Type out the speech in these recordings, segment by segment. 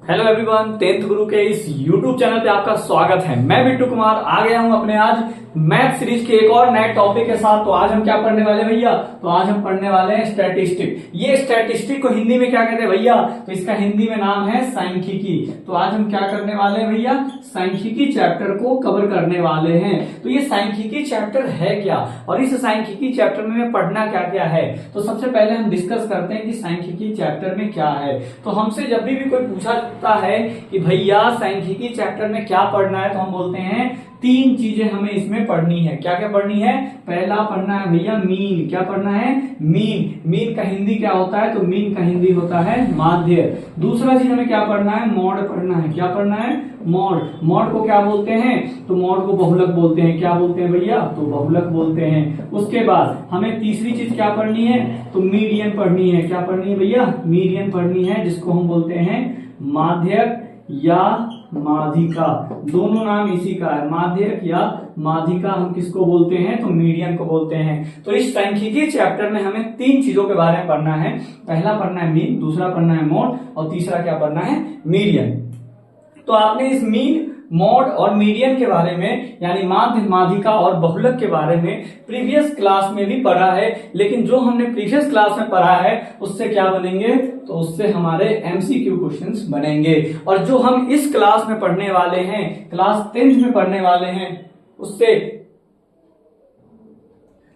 Hello everyone, 10th गुरु के इस YouTube channel पे आपका स्वागत है। मैं बिट्टू कुमार आ गया हूं अपने आज मैथ सीरीज के एक और नए टॉपिक के साथ। तो आज हम क्या पढ़ने वाले भैया? तो आज हम पढ़ने वाले हैं स्टैटिस्टिक। ये स्टैटिस्टिक को हिंदी में क्या कहते हैं भैया? तो इसका हिंदी में नाम है सांख्यिकी। तो आज हम क्या करने वाले हैं भैया? सांख्यिकी चैप्टर को कवर करने वाले हैं। तो ये सांख्यिकी चैप्टर है क्या और इस सांख्यिकी चैप्टर में पढ़ना क्या क्या है? तो सबसे पहले हम डिस्कस करते हैं कि सांख्यिकी चैप्टर में क्या है। तो हमसे जब भी कोई पूछा है कि भैया सांख्यिकी चैप्टर में क्या पढ़ना है, तो हम बोलते हैं तीन चीजें हमें इसमें पढ़नी है। क्या क्या पढ़नी है? पहला पढ़ना है भैया मीन। क्या पढ़ना है? मीन। मीन का हिंदी क्या होता है? तो मीन का हिंदी होता है माध्य। दूसरा चीज हमें क्या पढ़ना है? मॉड पढ़ना है। क्या पढ़ना है? मॉड। मॉड को क्या बोलते हैं? तो मॉड को बहुलक बोलते हैं। क्या बोलते हैं भैया? तो बहुलक बोलते हैं। उसके बाद हमें तीसरी चीज क्या पढ़नी है? तो मीडियन पढ़नी है। क्या पढ़नी है भैया? मीडियन पढ़नी है, जिसको हम बोलते हैं माध्यक या माध्यिका। दोनों नाम इसी का है, माध्यक या माध्यिका हम किसको बोलते हैं? तो मीडियन को बोलते हैं। तो इस सांख्यिकी चैप्टर में हमें तीन चीजों के बारे में पढ़ना है। पहला पढ़ना है मीन, दूसरा पढ़ना है मॉड और तीसरा क्या पढ़ना है? मीडियन। तो आपने इस मीन, मॉड और मीडियन के बारे में यानी माध्य, माध्यिका और बहुलक के बारे में प्रीवियस क्लास में भी पढ़ा है। लेकिन जो हमने प्रीवियस क्लास में पढ़ा है उससे क्या बनेंगे? तो उससे हमारे एमसीक्यू क्वेश्चंस बनेंगे। और जो हम इस क्लास में पढ़ने वाले हैं, क्लास 10th में पढ़ने वाले हैं, उससे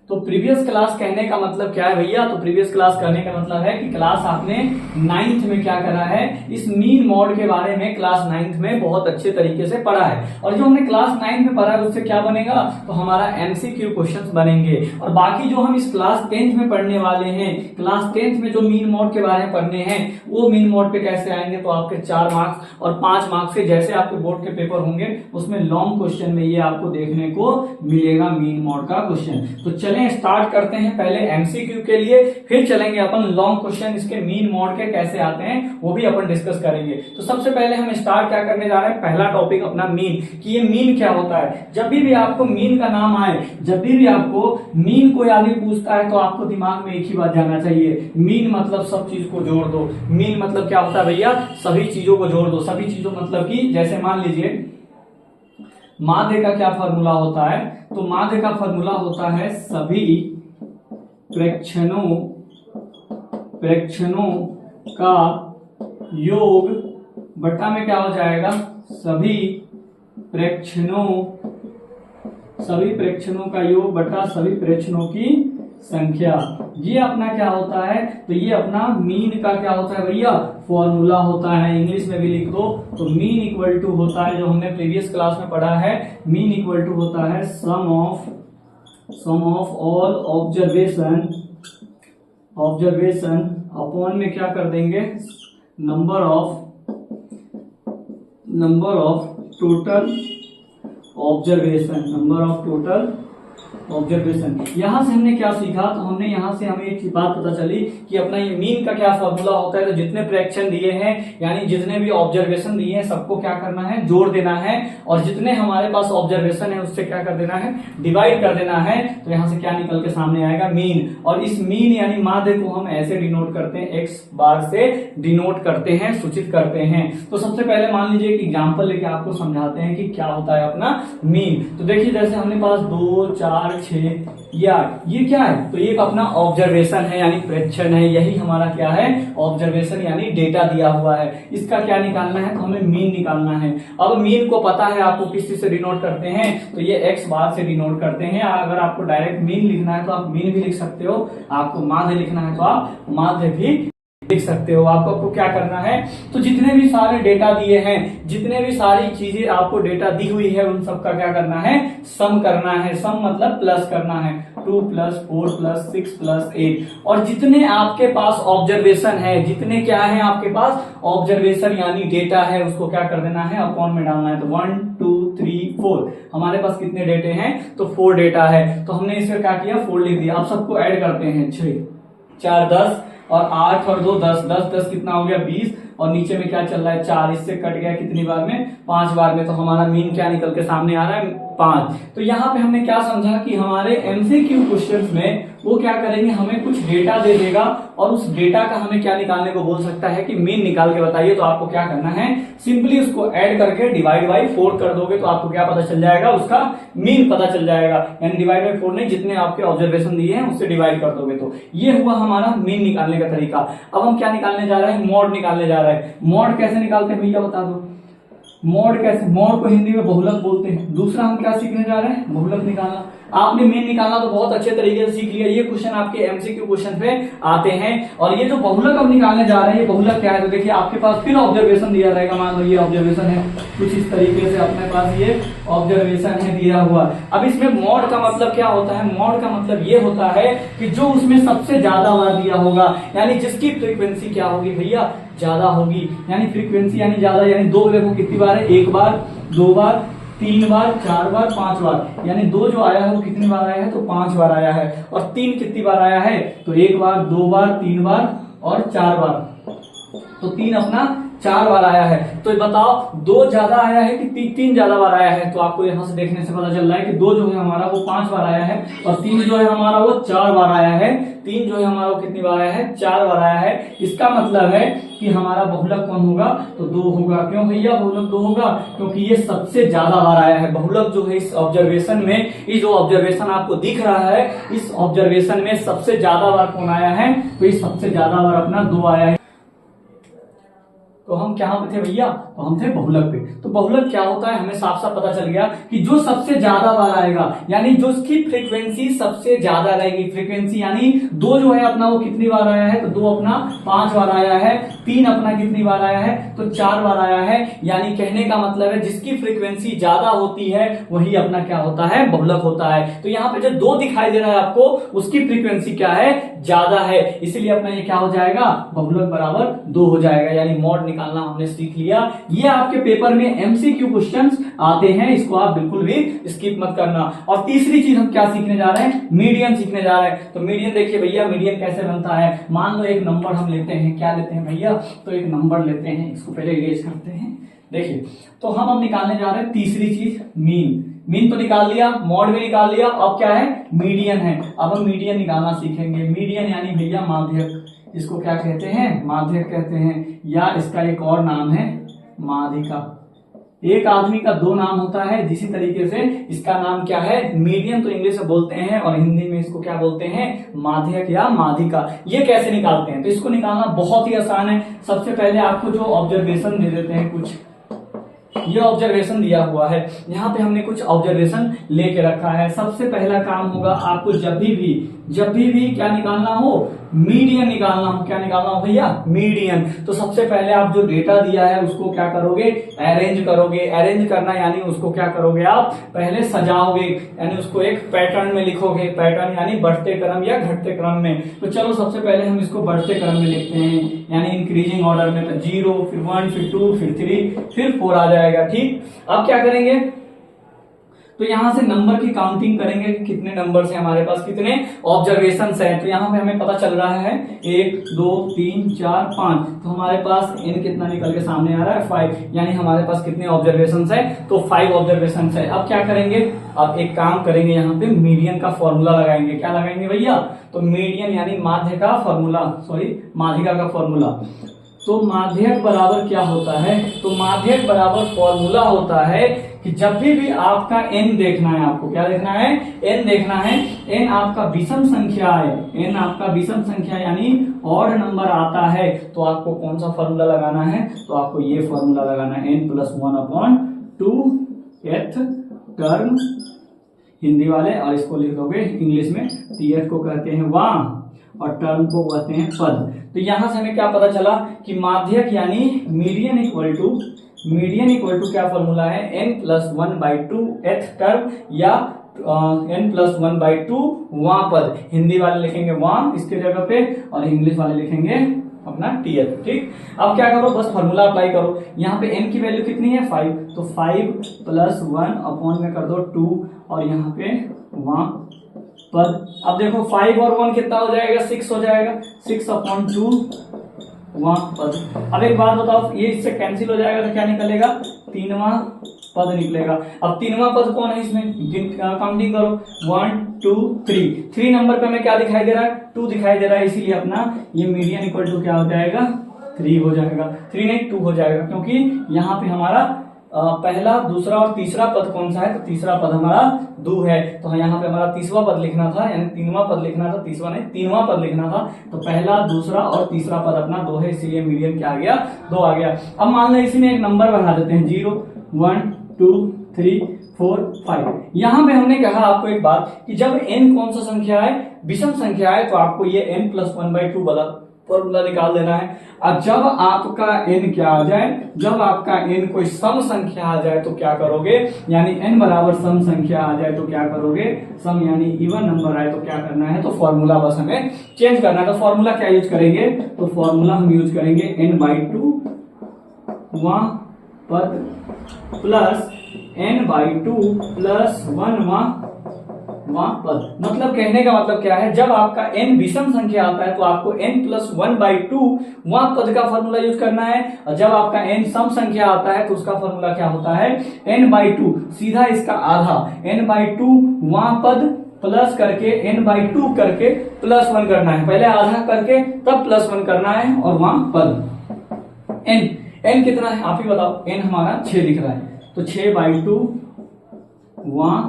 तो प्रीवियस क्लास कहने का मतलब क्या है भैया? तो प्रीवियस क्लास कहने का मतलब है कि क्लास आपने 9th में क्या करा है? इस मीन मॉड के बारे में क्लास 9th में बहुत अच्छे तरीके से पढ़ा है। और जो हमने क्लास 9th में पढ़ा है उससे क्या बनेगा? तो हमारा एमसीक्यू क्वेश्चंस बनेंगे। और बाकी जो हम इस क्लास 10th में पढ़ने वाले हैं, क्लास 10th में जो मीन मॉड के बारे में पढ़ने हैं, वो मीन मॉड पे कैसे आएंगे? तो आपके 4 मार्क्स और 5 मार्क्स के जैसे आपके बोर्ड के पेपर होंगे उसमें लॉन्ग क्वेश्चन में ये आपको देखने को मिलेगा मीन मॉड का क्वेश्चन। तो चलें स्टार्ट करते हैं पहले एमसीक्यू के लिए, फिर चलेंगे अपन लॉन्ग क्वेश्चन इसके मीन मॉड के कैसे आते हैं वो भी अपन डिस्कस करेंगे। तो सबसे पहले हम स्टार्ट क्या करने जा रहे हैं? पहला टॉपिक अपना मीन, कि ये मीन क्या होता है। जब भी आपको मीन का नाम आए, जब भी आपको मीन कोई आदमी पूछता है तो आपको दिमाग में एक ही बात जाना चाहिए, मीन मतलब सब चीज को जोड़ दो। मीन मतलब क्या होता है भैया? सभी चीजों को जोड़ दो। सभी चीजों मतलब कि जैसे मान लीजिए माध्य का क्या फॉर्मूला होता है? तो माध्य का फॉर्मूला होता है सभी प्रेक्षणों का योग बटा में क्या हो जाएगा? सभी प्रेक्षणों का योग बटा सभी प्रेक्षणों की संख्या। ये अपना क्या होता है? तो ये अपना मीन का क्या होता है भैया? फॉर्मूला होता है। इंग्लिश में भी लिख दो तो मीन इक्वल टू होता है, जो हमने प्रीवियस क्लास में पढ़ा है, मीन इक्वल टू होता है सम ऑफ ऑल ऑब्जर्वेशन अपॉन में क्या कर देंगे? Number of total observation. यहां से हमने क्या सीखा? तो हमने यहां से हमें एक बात पता चली कि अपना ये मीन का क्या फॉर्मूला होता है। तो जितने प्रेक्षण दिए हैं यानी जितने भी ऑब्जर्वेशन दिए हैं सबको क्या करना है? जोड़ देना है। और जितने हमारे पास ऑब्जर्वेशन है उससे क्या कर देना है? डिवाइड कर देना है। तो यहां से क्या निकल के सामने आएगा? मीन। और इस मीन यानी माध्य को हम ऐसे डिनोट करते हैं, एक्स बार से डिनोट करते हैं, सूचित करते हैं। तो सबसे पहले मान लीजिए एक एग्जाम्पल लेके आपको समझाते हैं कि क्या होता है अपना मीन। तो देखिए जैसे हमने पास 2, 4, 6 या ये क्या है? तो ये अपना ऑब्जर्वेशन है यानी प्रेक्षण है। यही हमारा क्या है? ऑब्जर्वेशन यानी डेटा दिया हुआ है। इसका क्या निकालना है? तो हमें मीन निकालना है। अब मीन को पता है आपको किस चीज से डिनोट करते हैं? तो ये एक्स बार से डिनोट करते हैं। अगर आपको डायरेक्ट मीन लिखना है तो आप मीन भी लिख सकते हो, आपको माध्य लिखना है तो आप माध्य भी लिख सकते हो। आपको क्या करना है? तो जितने भी सारे डेटा दिए हैं, जितने भी सारी चीजें आपको डेटा दी हुई है, उन सबका क्या करना है? सम करना है। सम मतलब प्लस करना है। 2 + 4 + 6 + 8। और जितने आपके पास ऑब्जर्वेशन है, जितने क्या है आपके पास? ऑब्जर्वेशन यानी डेटा है, उसको क्या कर देना है? अपॉन में डालना है। तो 1, 2, 3, 4 हमारे पास कितने डेटे हैं? तो 4 डेटा है। तो हमने इसमें क्या किया? 4 लिख दिया। अब सबको ऐड करते हैं। 6, 4, 10 और 8 और 2 10, 10, 10 कितना हो गया? 20। और नीचे में क्या चल रहा है? 4। इससे कट गया कितनी बार में? 5 बार में। तो हमारा मीन क्या निकल के सामने आ रहा है? 5। तो यहाँ पे हमने क्या समझा कि हमारे एमसीक्यू क्वेश्चंस में वो क्या करेंगे, हमें कुछ डेटा दे देगा और उस डेटा का हमें क्या निकालने को बोल सकता है कि मीन निकाल के बताइए। तो आपको क्या करना है, सिंपली उसको ऐड करके डिवाइड बाई 4 कर दोगे तो आपको क्या पता चल जाएगा, उसका मीन पता चल जाएगा। यानी डिवाइड बाई 4 नहीं, जितने आपके ऑब्जर्वेशन दिए हैं उससे डिवाइड कर दोगे। तो ये हुआ हमारा मीन निकालने का तरीका। अब हम क्या निकालने जा रहे हैं, मॉड निकालने जा रहे हैं। मॉड कैसे निकालते हैं भैया बता दो। मॉड कैसे, मॉड को हिंदी में बहुलक बोलते हैं। दूसरा हम क्या सीखने जा रहे हैं, बहुलक निकालना। आपने मीन निकालना तो बहुत अच्छे तरीके से सीख लिया। ये क्वेश्चन आपके एमसीक्यू क्वेश्चन पे आते हैं। और ये जो बहुलक हम निकालने जा रहे हैं, ये बहुलक क्या है, तो देखिए आपके पास फिर ऑब्जर्वेशन दिया रहेगा। मान लो ये ऑब्जर्वेशन है, कुछ इस तरीके से अपने पास ये ऑब्जर्वेशन है दिया हुआ। अब इसमें मॉड का मतलब क्या होता है, मॉड का मतलब ये होता है कि जो उसमें सबसे ज्यादा बार दिया होगा, यानी जिसकी फ्रीक्वेंसी क्या होगी भैया, ज्यादा होगी। यानी फ्रीक्वेंसी यानी ज्यादा, यानी 2 देखो कितनी बार है, 1 बार, 2 बार, 3 बार, 4 बार, 5 बार। यानी 2 जो आया है वो कितनी बार आया है, तो 5 बार आया है। और 3 कितनी बार आया है, तो 1 बार, 2 बार, 3 बार और 4 बार। तो 3 अपना 4 बार आया है। तो बताओ 2 ज्यादा आया है कि 3 ज्यादा बार आया है। तो आपको यहां से देखने से पता चल रहा है कि 2 जो है हमारा वो 5 बार आया है और 3 जो है हमारा वो 4 बार आया है। 3 जो है हमारा वो कितनी बार आया है, 4 बार आया है। इसका मतलब है कि हमारा बहुलक कौन होगा, तो 2 होगा। क्यों भैया बहुलक 2 होगा, क्योंकि ये सबसे ज्यादा बार आया है। बहुलक जो है इस ऑब्जर्वेशन में, ये जो ऑब्जर्वेशन आपको दिख रहा है, इस ऑब्जर्वेशन में सबसे ज्यादा बार कौन आया है, तो ये सबसे ज्यादा बार अपना 2 आया है। तो हम क्या पे थे भैया, तो हम थे बहुलक पे। तो बहुलक क्या होता है, हमें साफ साफ पता चल गया कि जो सबसे ज्यादा बार आएगा, यानी जो उसकी फ्रीक्वेंसी सबसे ज्यादा रहेगी। फ्रीक्वेंसी यानी 2 जो है अपना वो कितनी बार आया है, तो 2 अपना 5 बार आया है। 3 अपना कितनी बार आया है, तो 4 बार आया है। यानी कहने का मतलब है जिसकी फ्रीक्वेंसी ज्यादा होती है वही अपना क्या होता है, बहुलक होता है। तो यहाँ पे जो 2 दिखाई दे रहा है आपको, उसकी फ्रीक्वेंसी क्या है, ज्यादा है। इसलिए अपना ये क्या हो जाएगा, बहुलक बराबर 2 हो जाएगा। यानी मॉड निकालना हमने सीख लिया। ये आपके पेपर में एमसीक्यू क्वेश्चंस आते हैं, इसको आप बिल्कुल भी स्किप मत करना। और तीसरी चीज हम क्या सीखने जा रहे हैं, मीडियन सीखने जा रहे हैं। तो मीडियन देखिए भैया, मीडियन कैसे बनता है। मान लो एक नंबर हम लेते हैं, क्या लेते हैं भैया, तो एक नंबर लेते हैं। इसको पहले इरेज करते हैं। देखिए तो हम अब निकालने जा रहे हैं तीसरी चीज, मीन। मीन तो निकाल लिया, मॉड भी निकाल लिया, अब क्या है, मीडियन है। अब हम मीडियन निकालना सीखेंगे। मीडियन यानी भैया माध्यक, इसको क्या कहते हैं, माध्यक कहते हैं, या इसका एक और नाम है माध्यिका। एक आदमी का 2 नाम होता है, जिसी तरीके से इसका नाम क्या है, मीडियन तो इंग्लिश में बोलते हैं और हिंदी में इसको क्या बोलते हैं, माध्यक या माध्यिका। ये कैसे निकालते हैं, तो इसको निकालना बहुत ही आसान है। सबसे पहले आपको जो ऑब्जर्वेशन दे देते हैं, कुछ ये ऑब्जर्वेशन दिया हुआ है, यहाँ पे हमने कुछ ऑब्जर्वेशन लेके रखा है। सबसे पहला काम होगा आपको जब भी क्या निकालना हो, मीडियन निकालना हो। क्या निकालना हो भैया, मीडियन। तो सबसे पहले आप जो डेटा दिया है उसको क्या करोगे, अरेंज करोगे। अरेंज करना यानी उसको क्या करोगे, आप पहले सजाओगे, यानी उसको एक पैटर्न में लिखोगे। पैटर्न यानी बढ़ते क्रम या घटते क्रम में। तो चलो सबसे पहले हम इसको बढ़ते क्रम में लिखते हैं, यानी इंक्रीजिंग ऑर्डर में। तो 0, फिर 1, फिर 2, फिर 3, फिर 4 आ जाएगा। ठीक, अब क्या करेंगे, तो यहां से नंबर की काउंटिंग करेंगे, कितने नंबर है हमारे पास, कितने ऑब्जर्वेशन है। तो यहां पे हमें पता चल रहा है 1, 2, 3, 4, 5। तो हमारे पास n कितना निकल के सामने आ रहा है, 5। यानी हमारे पास कितने ऑब्जर्वेशन है, तो 5 ऑब्जर्वेशन है। अब क्या करेंगे, अब एक काम करेंगे, यहाँ पे मीडियन का फॉर्मूला लगाएंगे। क्या लगाएंगे भैया, तो मीडियन यानी माध्य का फॉर्मूला, माध्यिका का फॉर्मूला। तो माध्यक बराबर क्या होता है, तो माध्यक बराबर फॉर्मूला होता है कि जब भी आपका n देखना है, आपको क्या देखना है, n देखना है। n आपका विषम संख्या है, n आपका विषम संख्या यानी ऑड नंबर आता है, तो आपको कौन सा फॉर्मूला लगाना है, तो आपको ये फॉर्मूला लगाना है, n+1/2th टर्म हिंदी वाले, और इसको लिख दोगे इंग्लिश में, th को कहते हैं वां और टर्म को कहते हैं पद। तो यहां से हमें क्या पता चला कि माध्यक यानी मीडियन इक्वल टू क्या फॉर्मूला है, n+1/2th टर्म या n+1/2 वां पद। हिंदी वाले लिखेंगे वां इसके जगह पे और इंग्लिश वाले लिखेंगे अपना th। ठीक, अब क्या करो, बस फॉर्मूला अप्लाई करो। यहाँ पे n की वैल्यू कितनी है, 5, तो 5+1 अपॉन में कर दो 2 और यहाँ पे वहां पद। अब देखो 5 और 1 कितना हो जाएगा, 6 हो जाएगा, 6/2 वहां पद। अब एक बात बताओ, ये इससे कैंसिल हो जाएगा तो क्या निकलेगा, 3वां पद निकलेगा। अब तीनवा पद कौन है इसमें, काउंटिंग करो 1 2 3, 3 नंबर पे हमें क्या दिखाई दे रहा है, 2 दिखाई दे रहा है, इसीलिए अपना ये मीडियन इक्वल टू क्या हो जाएगा, 3 हो जाएगा, 3 नहीं 2 हो जाएगा, क्योंकि यहाँ पे हमारा पहला दूसरा और तीसरा पद कौन सा है, तो तीसरा पद हमारा 2 है। तो यहाँ पे हमारा तीसरा पद लिखना था, यानी तीनवा पद लिखना था, तीसरा नहीं तीनवा पद लिखना था, तो पहला दूसरा और तीसरा पद अपना 2 है, इसीलिए मीडियन क्या आ गया, 2 आ गया। अब मान लो इसी में एक नंबर बढ़ा देते हैं 0 1 2 3 4 5। यहाँ पे हमने कहा आपको एक बात कि जब n कौन सा संख्या है, विषम संख्या है, तो आपको ये n+1/2 वाला फॉर्मूला निकाल देना है। अब जब आपका n क्या आ जाए, जब आपका n कोई सम संख्या आ जाए तो क्या करोगे, यानी n बराबर सम संख्या आ जाए तो क्या करोगे, सम यानी इवन नंबर आए तो क्या करना है, तो फॉर्मूला बस हमें चेंज करना है। तो फॉर्मूला क्या यूज करेंगे, तो फॉर्मूला हम यूज करेंगे n/2 वहां पद प्लस n/2 प्लस 1 वहां पद। मतलब कहने का मतलब क्या है, जब आपका n विषम संख्या आता है तो आपको n+1/2 वहां पद का फॉर्मूला यूज करना है, और जब आपका n सम संख्या आता है तो उसका फॉर्मूला क्या होता है, n/2 सीधा इसका आधा, n/2 वहां पद प्लस करके n/2 करके +1 करना है, पहले आधा करके तब +1 करना है, और वहां पद n कितना है आप ही बताओ, n हमारा 6 दिख रहा है, तो 6/2 वहां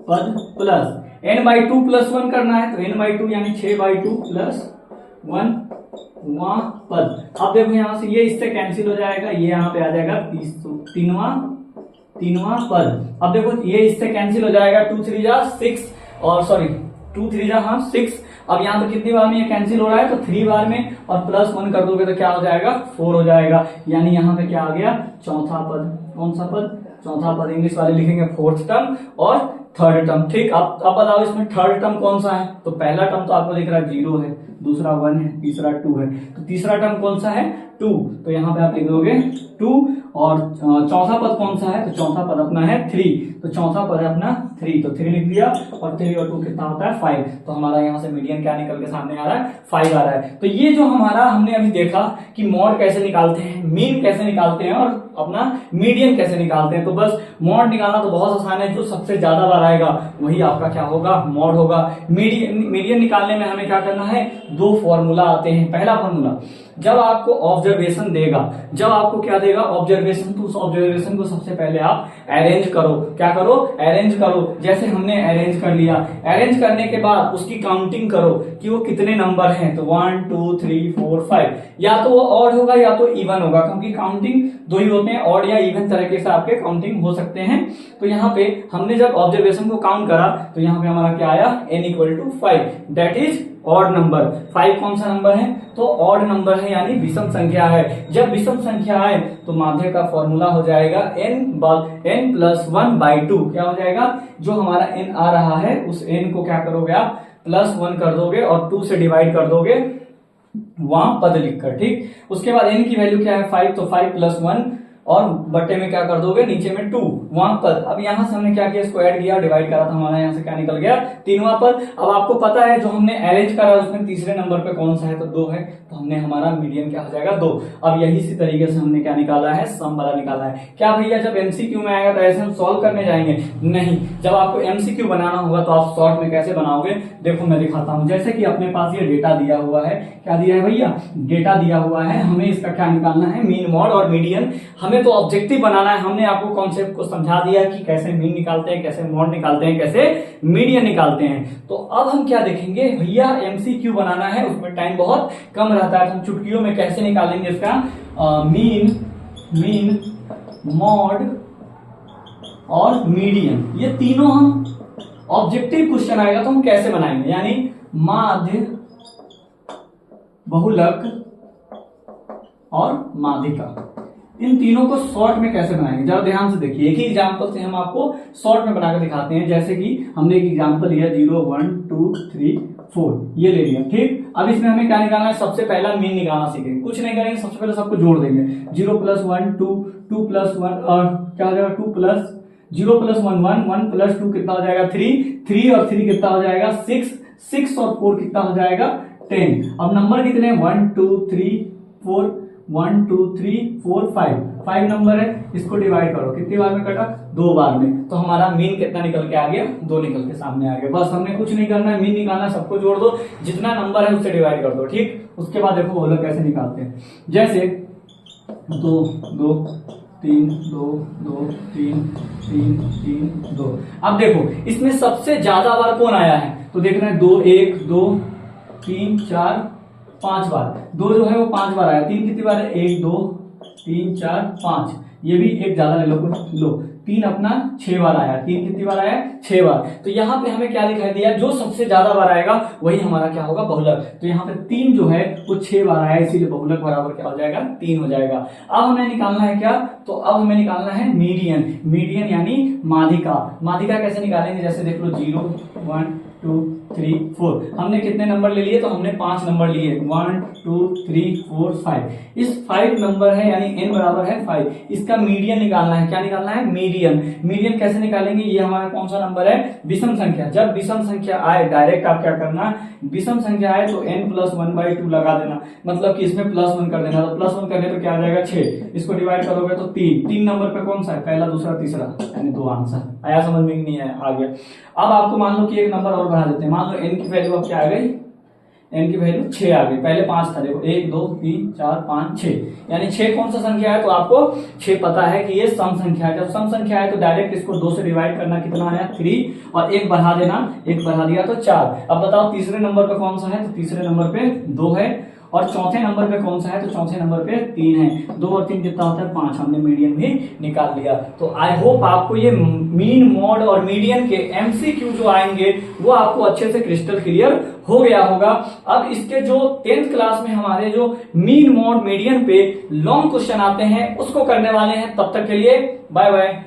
पद प्लस n/2 +1 करना है, तो n/2 यानी 6/2 +1 वहां पद। अब देखो यहां से ये इससे कैंसिल हो जाएगा, ये यहाँ पे आ जाएगा तीनवा पद। अब देखो ये इससे कैंसिल हो जाएगा, 2 3 जा 6 और सॉरी 2 3 जा 6। अब यहाँ पे कितनी बार में ये कैंसिल हो रहा है, तो 3 बार में, और +1 कर दोगे तो क्या हो जाएगा, 4 हो जाएगा, यानी यहाँ पे क्या आ गया, चौथा पद। कौन सा पद, चौथा पद। इंग्लिश वाले लिखेंगे 4th टर्म और 3rd टर्म। ठीक, अब बताओ इसमें 3rd टर्म कौन सा है, तो पहला टर्म तो आपको दिख रहा है 0 है, दूसरा 1 है, तीसरा 2 है, तो तीसरा टर्म कौन सा है, 2, तो यहाँ पे आप लिख दोगे 2, और चौथा पद कौन सा है, तो चौथा पद अपना है 3, तो चौथा पद है अपना 3, तो 3 लिख दिया, और 3 और 2 कितना होता है 5, तो हमारा यहाँ से मीडियन क्या निकल के सामने आ रहा है, 5 आ रहा है। तो ये जो हमारा हमने अभी देखा कि मॉड कैसे निकालते हैं, मीन कैसे निकालते हैं, और अपना मीडियन कैसे निकालते हैं, तो बस मॉड निकालना तो बहुत आसान है, जो सबसे ज्यादा बार आएगा वही आपका क्या होगा, मॉड होगा। मीडियन निकालने में हमें क्या करना है, 2 फॉर्मूला आते हैं। पहला फॉर्मूला, जब आपको ऑब्जर्वेशन देगा, जब आपको क्या देगा ऑब्जर्वेशन, तो उस ऑब्जर्वेशन को सबसे पहले आप अरेंज करो, क्या करो, अरेंज करो। जैसे हमने अरेंज कर लिया, अरेंज करने के बाद उसकी काउंटिंग करो कि वो कितने नंबर हैं, तो 1 2 3 4 5, या तो वो ऑड होगा या तो इवन होगा, क्योंकि काउंटिंग 2 ही होते हैं, ऑड या इवन तरीके से आपके काउंटिंग हो सकते हैं। तो यहाँ पे हमने जब ऑब्जर्वेशन को काउंट करा तो यहाँ पे हमारा क्या आया, n=5, that is odd number. 5 कौन सा नंबर है, तो ऑड नंबर है, यानी विषम संख्या है। जब विषम संख्या आए तो माध्य का फॉर्मूला हो जाएगा n+1/2, क्या हो जाएगा, जो हमारा n आ रहा है उस n को क्या करोगे आप, +1 कर दोगे और 2 से डिवाइड कर दोगे वहां पद लिखकर। ठीक, उसके बाद n की वैल्यू क्या है 5, तो 5 + 1 और बट्टे में क्या कर दोगे, नीचे में 2 वहां पद। अब यहां से हमने क्या किया, इसको ऐड किया, डिवाइड करा था, हमारा यहां से क्या निकल गया, 3वां पद। अब आपको पता है जो हमने अरेंज करा उसमें तीसरे नंबर पे कौन सा है, तो 2 है, तो हमने हमारा मीडियन क्या हो जाएगा 2। अब यही सी तरीके से हमने क्या निकाला है, सम वाला निकाला है। क्या भैया जब एमसीक्यू में आएगा तो ऐसे हम सॉल्व करने जाएंगे, नहीं, जब आपको एमसीक्यू बनाना होगा तो आप शॉर्ट में कैसे बनाओगे, देखो मैं दिखाता हूं। जैसे कि अपने पास ये डेटा दिया हुआ है, क्या दिया है भैया, डेटा दिया हुआ है, हमें इसका क्या निकालना है, मीन, मॉड और मीडियन। हमें तो ऑब्जेक्टिव बनाना है, हमने आपको कॉन्सेप्ट को समझा दिया कि कैसे मीन निकालते हैं, कैसे मॉड निकालते हैं, कैसे मीडियन निकालते हैं। तो अब हम क्या देखेंगे भैया, एमसीक्यू बनाना है, उसमें टाइम बहुत कम रहता है, तो हम चुटकियों में कैसे निकालेंगे इसका मीन, मॉड और मीडियन। ये तीनों हम ऑब्जेक्टिव क्वेश्चन आएगा तो हम कैसे बनाएंगे, यानी माध्य, बहुलक और माध्यिका, इन तीनों को शॉर्ट में कैसे बनाएंगे, जरा ध्यान से देखिए। एक ही एग्जांपल से हम आपको शॉर्ट में बनाकर दिखाते हैं। जैसे कि हमने एक एग्जांपल लिया 0 1 2 3 4, ये ले लिया। ठीक, अब इसमें हमें क्या निकालना है, सबसे पहला मीन निकालना सीखेंगे। कुछ नहीं करेंगे, सबसे पहले सबको जोड़ देंगे। 0 + 1 2, 2 + 1 और क्या हो जाएगा 2 + 0 + 1 1, 1 + 2 कितना हो जाएगा 3, 3 और 3 कितना हो जाएगा 6, 6 और 4 कितना हो जाएगा 10। अब नंबर कितने 1 2 3 4 1 2 3 4 5 नंबर है, इसको डिवाइड करो, कितनी बार में कटा, 2 बार में, तो हमारा मीन कितना निकल के आ गया, 2 निकल के सामने आ गया। बस हमने कुछ नहीं करना है, मीन निकालना, सबको जोड़ दो, जितना नंबर है उससे डिवाइड कर दो, ठीक। उसके बाद देखो वो लोग कैसे निकालते हैं, जैसे 2 2 3 2 2 3 3 3 2। अब देखो इसमें सबसे ज्यादा बार कौन आया है, तो देखना है 2 1 2 3 4 5 बार, 2 जो है वो 5 बार आया, 3 कितनी बार है, 1 2 3 4 5, ये भी एक ज्यादा ले लो, लो 3 अपना 6 बार आया, 3 कितनी बार आया, 6 बार। तो यहाँ पे हमें क्या दिखाई दिया, जो सबसे ज्यादा बार आएगा वही हमारा क्या होगा, बहुलक। तो यहाँ पे 3 जो है वो 6 बार आया, इसीलिए बहुलक बराबर क्या हो जाएगा, 3 हो जाएगा। अब हमें निकालना है क्या, तो अब हमें निकालना है मीडियन। मीडियन यानी माध्यिका। माध्यिका कैसे निकालेंगे, जैसे देख लो 0 1 2 3 4, हमने कितने नंबर ले लिए, तो हमने 5 नंबर लिए, 1 2 3 4 5। इस 5 नंबर है यानी n बराबर है 5, इसका मीडियन निकालना है, क्या निकालना है, मीडियन। मीडियन कैसे निकालेंगे, ये हमारा कौन सा नंबर है, विषम संख्या। जब विषम संख्या आए डायरेक्ट आप क्या करना, विषम संख्या आए तो n + 1/2 लगा देना, मतलब कि इसमें +1 कर देना, तो +1 करने पर क्या आ जाएगा 6, इसको डिवाइड करोगे तो 3 नंबर पे कौन सा है, पहला दूसरा तीसरा, यानी 2 आंसर आया, समझ में नहीं आया, आ गया। अब आपको मान लो कि एक नंबर और बढ़ा देते हैं, मान लो n की वैल्यू अब क्या आ गई, n की वैल्यू 6 आ गई, पहले 5 था, देखो 1 2 3 4 5 6, यानी 6 कौन सा संख्या है, तो आपको 6 पता है कि ये सम संख्या है। जब सम संख्या है तो डायरेक्ट इसको 2 से डिवाइड करना, कितना आया 3, और 1 बढ़ा देना, 1 बढ़ा दिया तो 4। अब बताओ तीसरे नंबर पे कौन सा है, तो तीसरे नंबर पे 2 है, और चौथे नंबर पे कौन सा है, तो चौथे नंबर पे 3 है। 2 और 3 कितना होता है, 5, हमने मीडियन भी निकाल लिया। तो आई होप आपको ये मीन, मॉड और मीडियन के एमसीक्यू जो आएंगे वो आपको अच्छे से क्रिस्टल क्लियर हो गया होगा। अब इसके जो 10th क्लास में हमारे जो मीन, मॉड, मीडियन पे लॉन्ग क्वेश्चन आते हैं उसको करने वाले हैं। तब तक के लिए बाय बाय।